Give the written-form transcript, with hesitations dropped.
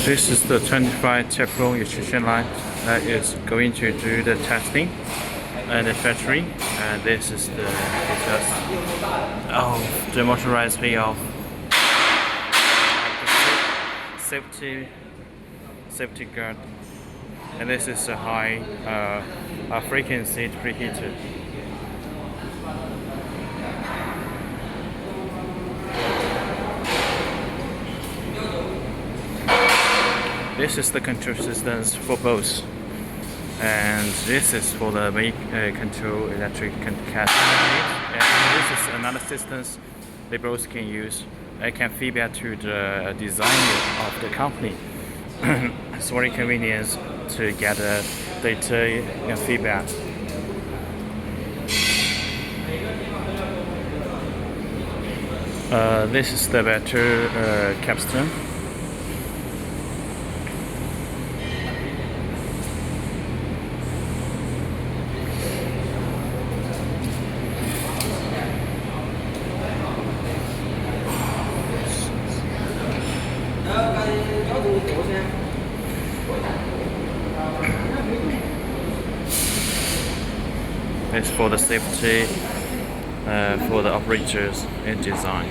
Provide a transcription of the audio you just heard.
This is the 25 Teflon Extrusion line that is going to do the testing and the factory. And this is the details of the motorized way of safety guard. And this is a high frequency preheater. This is the control systems for both, and this is for the main control electric cascade. And this is another system they both can use. It can feedback to the designer of the company. It's very convenient to get data and feedback. This is the battery capstan. It's for the safety for the operators in design.